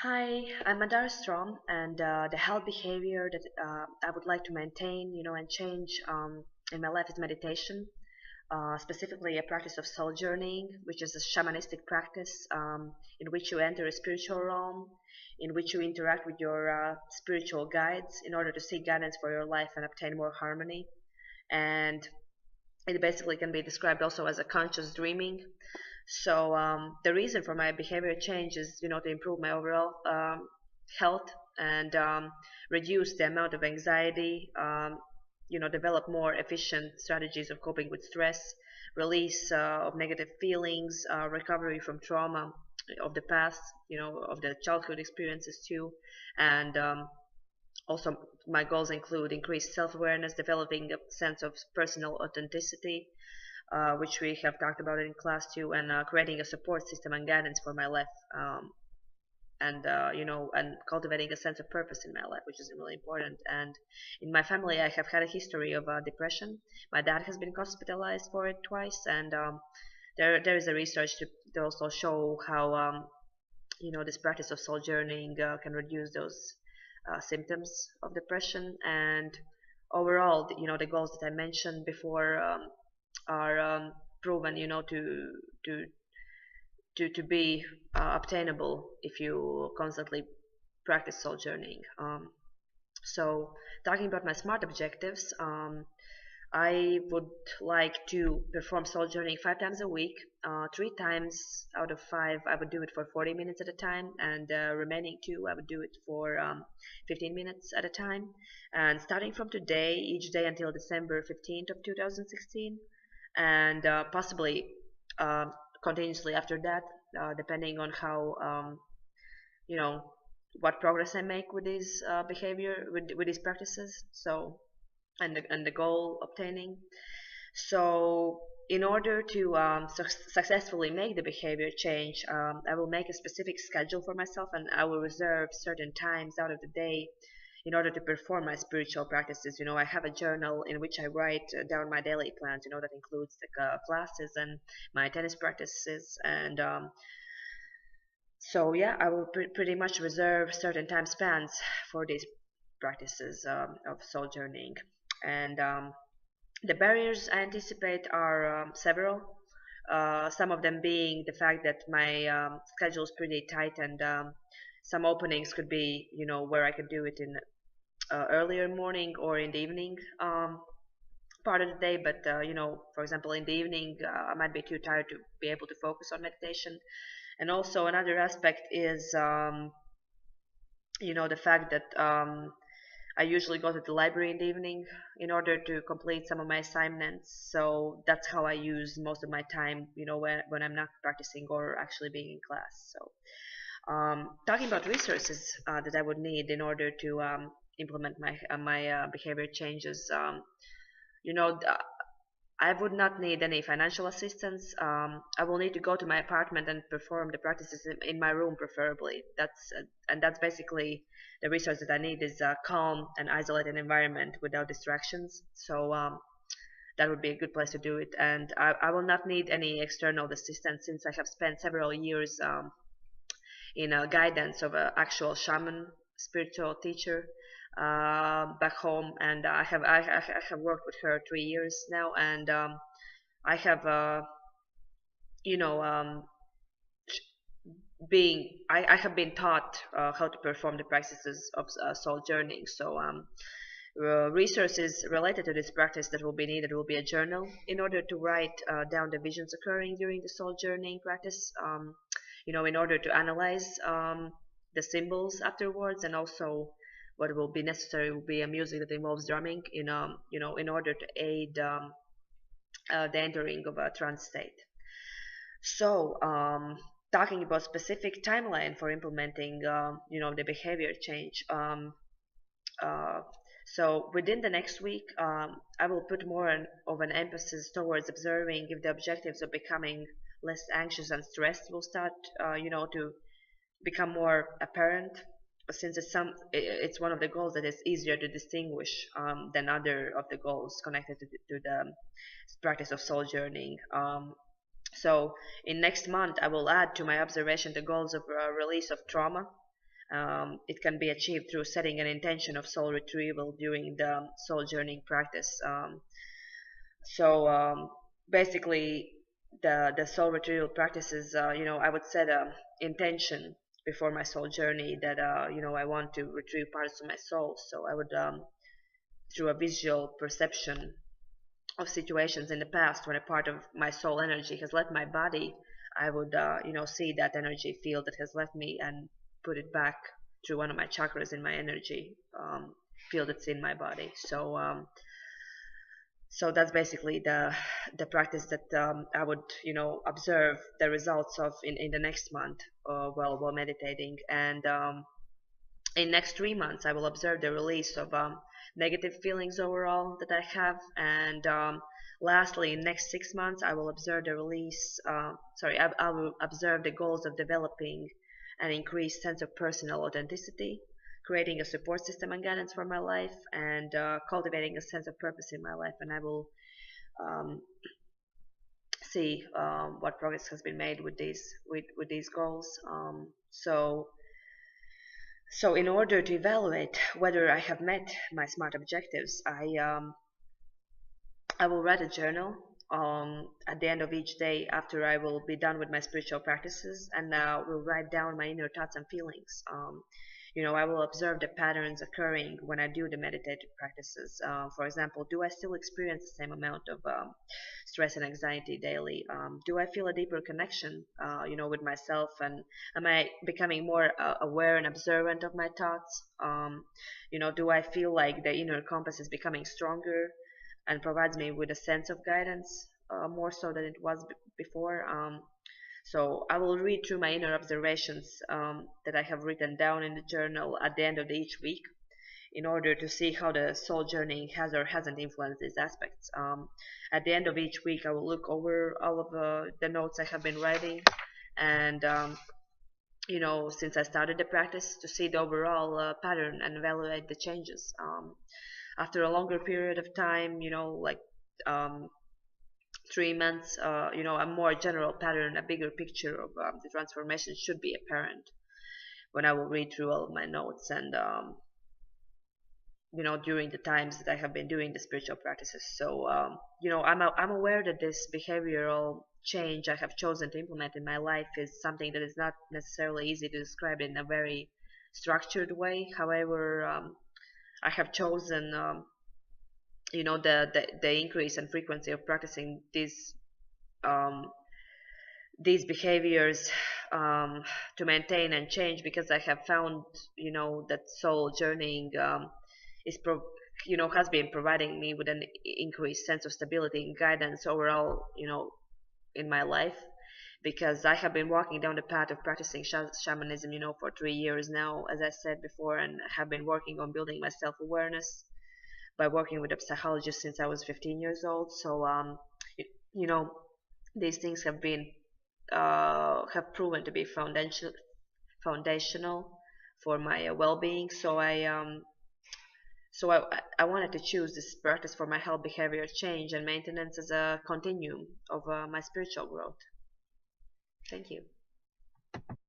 Hi, I'm Madara Strom, and the health behavior that I would like to maintain, and change in my life is meditation. Specifically, a practice of soul journeying, which is a shamanistic practice in which you enter a spiritual realm, in which you interact with your spiritual guides in order to seek guidance for your life and obtain more harmony. And it basically can be described also as a conscious dreaming. So the reason for my behavior change is, to improve my overall health and reduce the amount of anxiety. Develop more efficient strategies of coping with stress, release of negative feelings, recovery from trauma of the past, of the childhood experiences too, and also my goals include increased self-awareness, developing a sense of personal authenticity, which we have talked about in class too, and creating a support system and guidance for my life, and cultivating a sense of purpose in my life, which is really important. And in my family, I have had a history of depression. My dad has been hospitalized for it twice, and there is a research to also show how this practice of soul journeying can reduce those symptoms of depression. And overall, the goals that I mentioned before are proven, to to be obtainable if you constantly practice soul journeying. So talking about my smart objectives, I would like to perform soul journeying 5 times a week. 3 times out of 5, I would do it for 40 minutes at a time, and the remaining 2, I would do it for 15 minutes at a time. And starting from today, each day until December 15th of 2016, and possibly uh, continuously after that, depending on how you know what progress I make with these behavior with these practices. So and the goal obtaining. So in order to successfully make the behavior change, I will make a specific schedule for myself, and I will reserve certain times out of the day in order to perform my spiritual practices. I have a journal in which I write down my daily plans. That includes the classes and my tennis practices. And so yeah, I will pretty much reserve certain time spans for these practices of soul journeying. And the barriers I anticipate are several. Some of them being the fact that my schedule is pretty tight, and some openings could be, where I could do it in earlier morning or in the evening part of the day. But for example, in the evening, I might be too tired to be able to focus on meditation. And also another aspect is, the fact that I usually go to the library in the evening in order to complete some of my assignments. So that's how I use most of my time, when I'm not practicing or actually being in class. So talking about resources that I would need in order to implement my behavior changes, you know, th- I would not need any financial assistance. I will need to go to my apartment and perform the practices in my room, preferably. And that's basically the resource that I need is a calm and isolated environment without distractions. So that would be a good place to do it. And I will not need any external assistance since I have spent several years in guidance of an actual shaman, spiritual teacher back home, and I have worked with her 3 years now, and I have you know being I have been taught how to perform the practices of soul journeying. So resources related to this practice that will be needed will be a journal in order to write down the visions occurring during the soul journeying practice. In order to analyze the symbols afterwards, and also what will be necessary will be a music that involves drumming in order to aid the entering of a trance state. So talking about specific timeline for implementing the behavior change. Uh, so within the next week, I will put more of an emphasis towards observing if the objectives of becoming less anxious and stressed will start, to become more apparent. Since it's one of the goals that is easier to distinguish than other of the goals connected to the practice of soul journeying. So in next month, I will add to my observation the goals of release of trauma, It can be achieved through setting an intention of soul retrieval during the soul journeying practice. So basically, the soul retrieval practice is, I would set a intention before my soul journey that I want to retrieve parts of my soul. So I would, through a visual perception of situations in the past when a part of my soul energy has left my body, I would see that energy field that has left me and put it back through one of my chakras in my energy field that's in my body. So that's basically the practice that I would observe the results of in the next month while meditating. And in next 3 months I will observe the release of negative feelings overall that I have. And lastly, in next 6 months I will observe the release I will observe the goals of developing an increased sense of personal authenticity, creating a support system and guidance for my life, and cultivating a sense of purpose in my life. And I will um, see what progress has been made with these goals. So in order to evaluate whether I have met my SMART objectives, I will write a journal at the end of each day after I will be done with my spiritual practices, and will write down my inner thoughts and feelings. I will observe the patterns occurring when I do the meditative practices. For example, do I still experience the same amount of stress and anxiety daily? Do I feel a deeper connection, with myself? And am I becoming more aware and observant of my thoughts? Do I feel like the inner compass is becoming stronger and provides me with a sense of guidance more so than it was before? So I will read through my inner observations that I have written down in the journal at the end of each week, in order to see how the soul journey has or hasn't influenced these aspects. At the end of each week, I will look over all of the notes I have been writing, and since I started the practice, to see the overall pattern and evaluate the changes. After a longer period of time, like um, 3 months, a more general pattern, a bigger picture of the transformation should be apparent when I will read through all of my notes, and during the times that I have been doing the spiritual practices. So I'm aware that this behavioral change I have chosen to implement in my life is something that is not necessarily easy to describe in a very structured way. However, I have chosen the increase and frequency of practicing um, these behaviors to maintain and change, because I have found that soul journeying is has been providing me with an increased sense of stability and guidance overall in my life, because I have been walking down the path of practicing shamanism for 3 years now, as I said before, and have been working on building my self-awareness by working with a psychologist since I was 15 years old. So you know these things have proven to be foundational for my well-being. So I wanted to choose this practice for my health, behavior change, and maintenance as a continuum of my spiritual growth. Thank you.